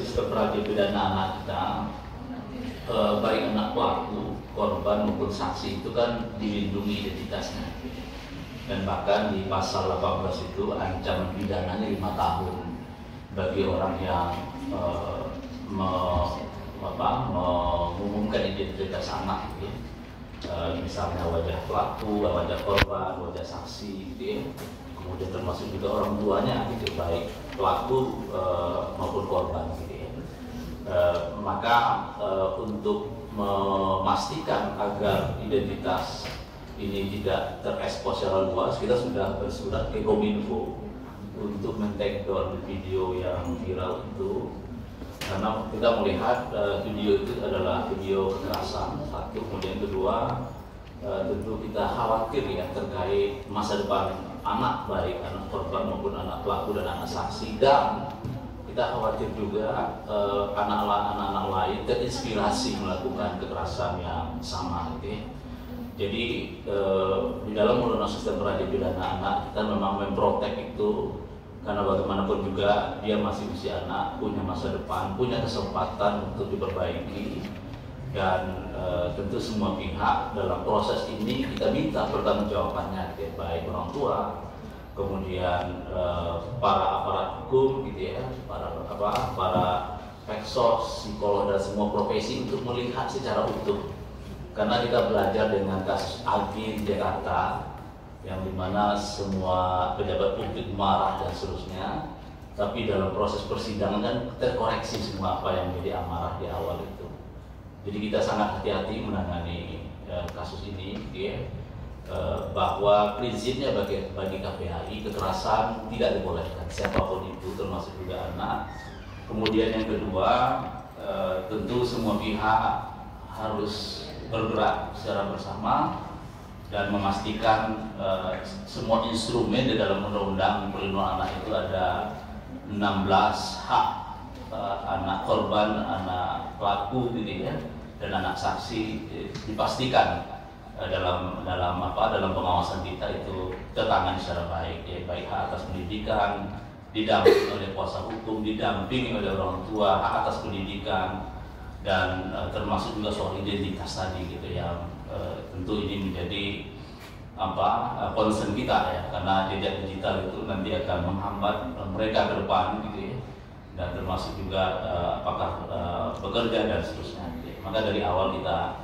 sistem peradilan pidana anak kita, baik anak pelaku, korban maupun saksi itu kan dilindungi identitasnya. Dan bahkan di pasal 18 itu ancaman pidananya 5 tahun bagi orang yang mengumumkan identitas anak gitu ya. Misalnya wajah pelaku, wajah korban, wajah saksi gitu ya. Kemudian termasuk juga orang tuanya gitu, baik pelaku maupun korban gitu ya. Maka untuk memastikan agar identitas ini tidak terekspos secara luas, kita sudah bersurat ke Kominfo untuk men-take down video yang viral itu, karena kita melihat video itu adalah video kekerasan satu, kemudian kedua tentu kita khawatir ya terkait masa depan anak, baik anak korban maupun anak pelaku dan anak saksi, dan kita khawatir juga anak-anak lain terinspirasi melakukan kekerasan yang sama gitu ya. Jadi di dalam undang-undang sistem peradilan pidana anak kita memang memprotek itu, karena bagaimanapun juga dia masih usia anak, punya masa depan, punya kesempatan untuk diperbaiki, dan tentu semua pihak dalam proses ini kita minta pertanggungjawabannya, baik orang tua, kemudian para aparat hukum gitu ya, para peksos, psikolog dan semua profesi untuk melihat secara utuh. Karena kita belajar dengan kasus Agi di Jakarta, yang dimana semua pejabat publik marah dan seterusnya, tapi dalam proses persidangan kan terkoreksi semua apa yang menjadi amarah di awal itu. Jadi kita sangat hati-hati menangani kasus ini, ya. Bahwa prinsipnya bagi KPAI kekerasan tidak dibolehkan siapapun itu, termasuk juga anak. Kemudian yang kedua, tentu semua pihak harus bergerak secara bersama dan memastikan semua instrumen di dalam undang-undang perlindungan anak itu ada 16 hak anak korban, anak pelaku gitu ya, dan anak saksi dipastikan dalam pengawasan kita itu tertangani secara baik ya, baik hak atas pendidikan didampingi oleh kuasa hukum, didampingi oleh orang tua, hak atas pendidikan, dan termasuk juga soal identitas tadi gitu yang tentu ini menjadi concern kita ya, karena jejak digital itu nanti akan menghambat mereka ke depan gitu ya, dan termasuk juga apakah bekerja dan seterusnya gitu ya. Maka dari awal kita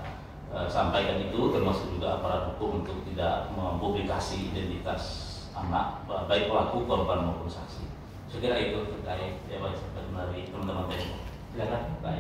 sampaikan itu, termasuk juga aparat hukum untuk tidak mempublikasi identitas anak baik pelaku, korban maupun saksi. Saya kira itu terkait ya, dari teman-teman. Silakan Pak.